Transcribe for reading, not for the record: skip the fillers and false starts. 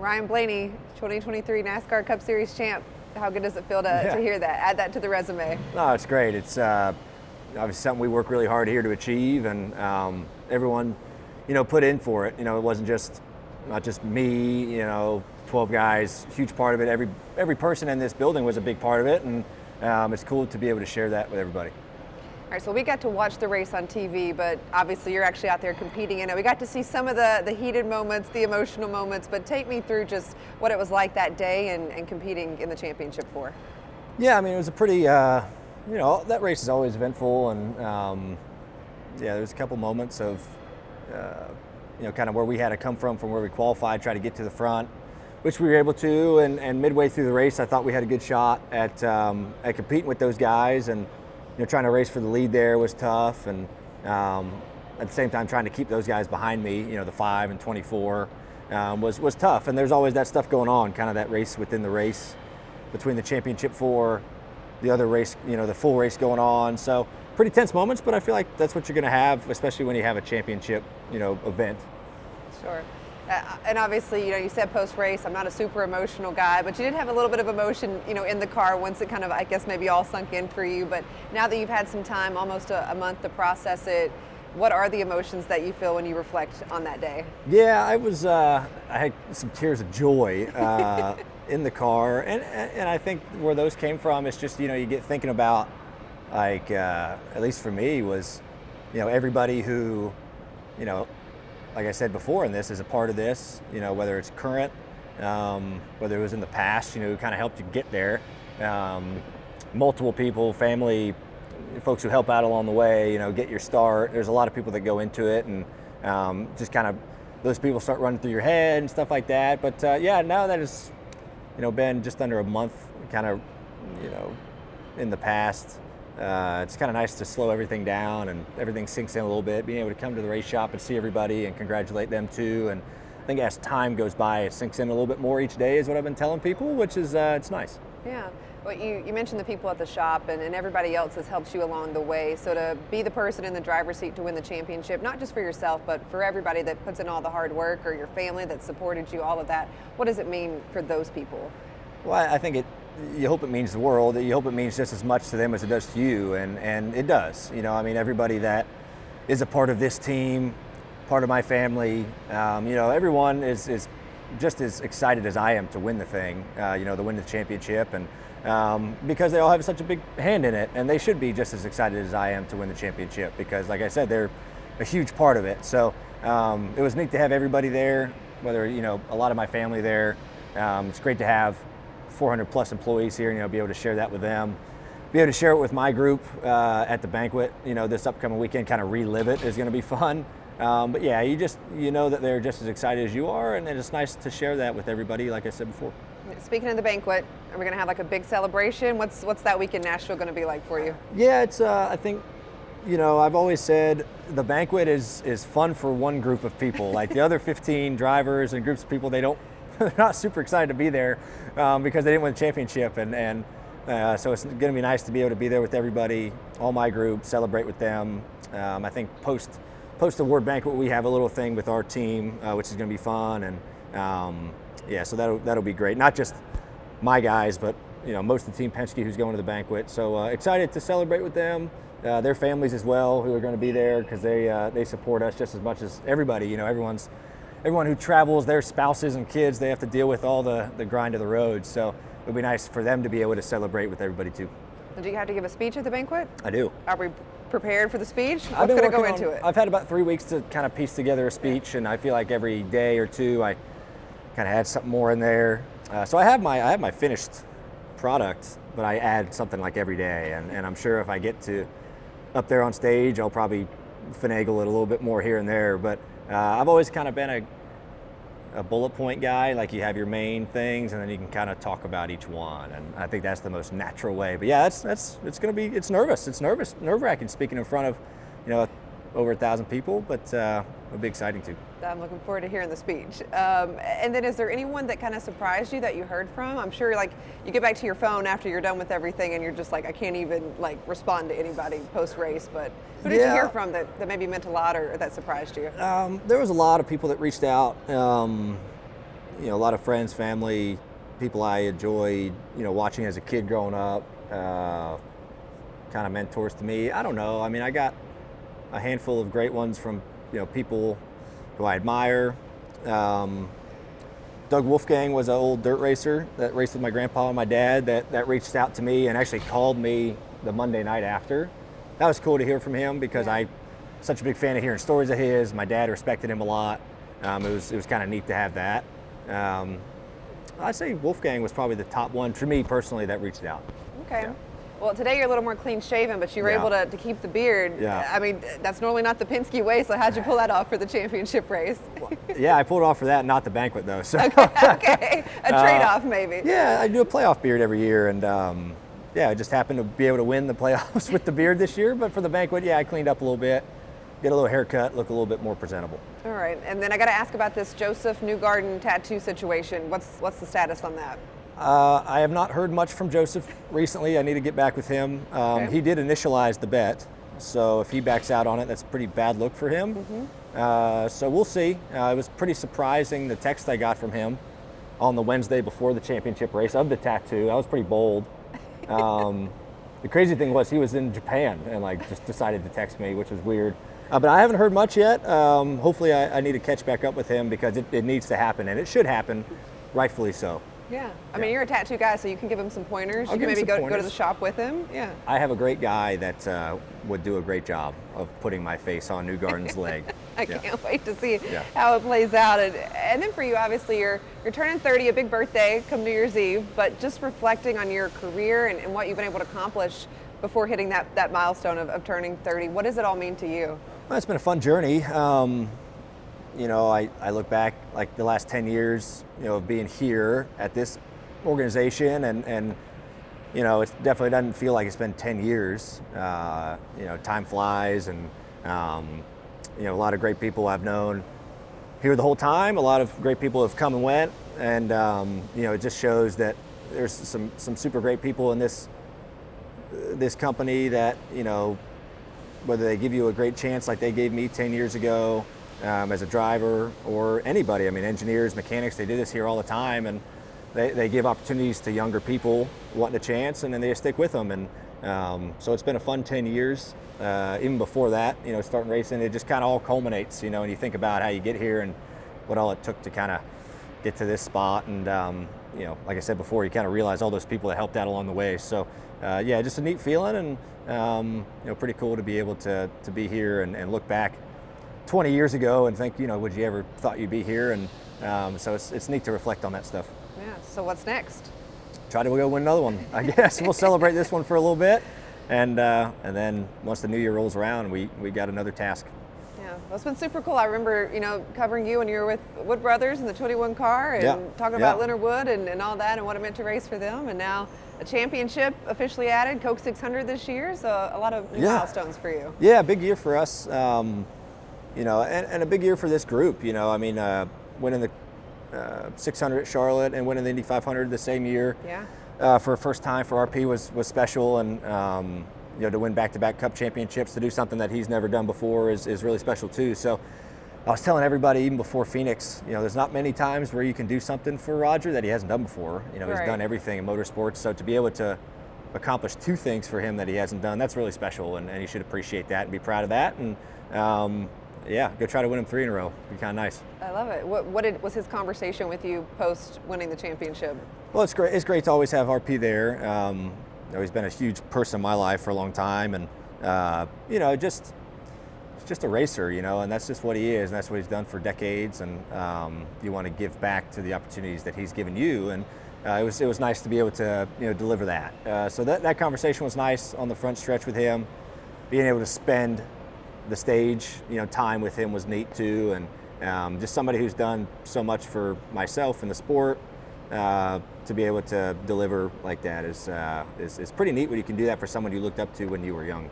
Ryan Blaney, 2023 NASCAR Cup Series champ. How good does it feel to hear that? Add that to the resume. No, it's great. It's obviously something we work really hard here to achieve, and everyone, put in for it. It wasn't not just me. 12 guys, huge part of it. Every person in this building was a big part of it, and it's cool to be able to share that with everybody. All right, so we got to watch the race on TV, but obviously you're actually out there competing in it. We got to see some of the heated moments, the emotional moments, but take me through just what it was like that day and competing in the championship for. Yeah, it was a pretty, that race is always eventful, and there's a couple moments of, kind of where we had to come from where we qualified, try to get to the front, which we were able to, and midway through the race, I thought we had a good shot at competing with those guys, and trying to race for the lead there was tough, and at the same time trying to keep those guys behind me, the 5 and 24, was tough. And there's always that stuff going on, kind of that race within the race, between the championship 4, the other race, the full race going on. So pretty tense moments, but I feel like that's what you're going to have, especially when you have a championship, event. Sure. And obviously, you said post-race, I'm not a super emotional guy, but you did have a little bit of emotion, in the car once it kind of, I guess, maybe all sunk in for you. But now that you've had some time, almost a month to process it, what are the emotions that you feel when you reflect on that day? Yeah, I had some tears of joy in the car. And I think where those came from is just, you get thinking about, like, at least for me, was, everybody who, like I said before in this, is a part of this, whether it's current, whether it was in the past, who kind of helped you get there. Multiple people, family, folks who help out along the way, get your start. There's a lot of people that go into it, and just kind of those people start running through your head and stuff like that. But now that it's, been just under a month, kind of, in the past, it's kind of nice to slow everything down and everything sinks in a little bit, being able to come to the race shop and see everybody and congratulate them too. And I think as time goes by, it sinks in a little bit more each day is what I've been telling people, which is, it's nice. Yeah. Well, you mentioned the people at the shop and everybody else has helped you along the way. So to be the person in the driver's seat to win the championship, not just for yourself, but for everybody that puts in all the hard work, or your family that supported you, all of that, what does it mean for those people? Well, I think you hope it means the world. You hope it means just as much to them as it does to you, and it does. Everybody that is a part of this team, part of my family, everyone is just as excited as I am to win the thing, to win the championship, and because they all have such a big hand in it, and they should be just as excited as I am to win the championship, because, like I said, they're a huge part of it. So it was neat to have everybody there, whether, a lot of my family there. It's great to have 400 plus employees here, and be able to share that with them, be able to share it with my group at the banquet. This upcoming weekend, kind of relive it, is going to be fun. But yeah, you know that they're just as excited as you are, and it's nice to share that with everybody, like I said before. Speaking of the banquet, are we going to have like a big celebration? What's that week in Nashville going to be like for you? Yeah, it's I think, I've always said the banquet is fun for one group of people. Like the other 15 drivers and groups of people, they're not super excited to be there because they didn't win the championship, and so it's going to be nice to be able to be there with everybody, all my group, celebrate with them. I think post award banquet, we have a little thing with our team, which is going to be fun, and so that'll be great. Not just my guys, but most of the Team Penske who's going to the banquet. So excited to celebrate with them, their families as well, who are going to be there, because they support us just as much as everybody. Everyone who travels, their spouses and kids, they have to deal with all the grind of the road. So it'll be nice for them to be able to celebrate with everybody too. Do you have to give a speech at the banquet? I do. Are we prepared for the speech? What's going to go into it? I've had about 3 weeks to kind of piece together a speech, and I feel like every day or two I kind of add something more in there. So I have my finished product, but I add something like every day, and I'm sure if I get to up there on stage, I'll probably finagle it a little bit more here and there. But I've always kind of been a bullet point guy. Like, you have your main things, and then you can kind of talk about each one, and I think that's the most natural way. But yeah, it's nerve-wracking speaking in front of over 1,000 people, but it'll be exciting too. I'm looking forward to hearing the speech. And then, is there anyone that kind of surprised you that you heard from? I'm sure, like, you get back to your phone after you're done with everything, and you're just like, I can't even respond to anybody post-race. But who did you hear from that maybe meant a lot, or that surprised you? There was a lot of people that reached out. a lot of friends, family, people I enjoyed, watching as a kid growing up, kind of mentors to me. I don't know. I mean, I got a handful of great ones from, people who I admire. Doug Wolfgang was an old dirt racer that raced with my grandpa and my dad that reached out to me and actually called me the Monday night after. That was cool to hear from him because I'm such a big fan of hearing stories of his. My dad respected him a lot. It was kind of neat to have that. I'd say Wolfgang was probably the top one for me personally that reached out. Okay. Yeah. Well, today you're a little more clean shaven, but you were able to keep the beard. Yeah. I mean, that's normally not the Penske way, so how'd you pull that off for the championship race? Yeah, I pulled it off for that, not the banquet though. So. Okay. A trade-off maybe. Yeah, I do a playoff beard every year, and I just happened to be able to win the playoffs with the beard this year. But for the banquet, I cleaned up a little bit, get a little haircut, look a little bit more presentable. All right, and then I got to ask about this Josef Newgarden tattoo situation. What's the status on that? I have not heard much from Josef recently. I need to get back with him. Okay. He did initialize the bet, so if he backs out on it, that's a pretty bad look for him. So we'll see. It was pretty surprising, the text I got from him on the Wednesday before the championship race of the tattoo. That was pretty bold. The crazy thing was he was in Japan and just decided to text me, which was weird. But I haven't heard much yet. Hopefully I need to catch back up with him because it needs to happen, and it should happen, rightfully so. Yeah, I mean, you're a tattoo guy, so you can give him some pointers. I'll You can give him maybe some go to the pointers. shop with him. Yeah. I have a great guy that would do a great job of putting my face on Newgarden's leg. I can't wait to see Yeah. how it plays out. And then for you, obviously, you're turning 30, a big birthday come New Year's Eve, but just reflecting on your career and what you've been able to accomplish before hitting that milestone of turning 30, what does it all mean to you? Well, it's been a fun journey. I look back like the last 10 years, of being here at this organization and it definitely doesn't feel like it's been 10 years. Time flies and, a lot of great people I've known here the whole time. A lot of great people have come and went, and, it just shows that there's some super great people in this company that, whether they give you a great chance like they gave me 10 years ago as a driver or anybody. I mean, engineers, mechanics, they do this here all the time, and they give opportunities to younger people wanting a chance, and then they stick with them. And so it's been a fun 10 years. Even before that, starting racing, it just kind of all culminates, and you think about how you get here and what all it took to kind of get to this spot. And, like I said before, you kind of realize all those people that helped out along the way. So, just a neat feeling, and, pretty cool to be able to be here and look back 20 years ago and think, would you ever thought you'd be here? And so it's neat to reflect on that stuff. Yeah, so what's next? Try to go win another one, I guess. We'll celebrate this one for a little bit, and then once the new year rolls around, we got another task. Yeah, well, it's been super cool. I remember, covering you when you were with Wood Brothers in the 21 car and talking about Leonard Wood and all that and what it meant to race for them. And now a championship officially added, Coke 600 this year, so a lot of new milestones for you. Yeah, big year for us, and a big year for this group. Winning the 600 at Charlotte and winning the Indy 500 the same year. Yeah. For a first time for RP was special, and to win back-to-back Cup championships, to do something that he's never done before is really special too. So I was telling everybody even before Phoenix, there's not many times where you can do something for Roger that he hasn't done before. He's done everything in motorsports, so to be able to accomplish two things for him that he hasn't done, that's really special, and he should appreciate that and be proud of that. And go try to win them 3 in a row. It'd be kind of nice. I love it. What was his conversation with you post winning the championship? Well, it's great. It's great to always have RP there. He's been a huge person in my life for a long time, and just a racer, and that's just what he is, and that's what he's done for decades. And you want to give back to the opportunities that he's given you, and it was nice to be able to deliver that. So that conversation was nice on the front stretch with him. Being able to spend the stage, time with him was neat too, and just somebody who's done so much for myself in the sport. To be able to deliver like that is pretty neat when you can do that for someone you looked up to when you were young.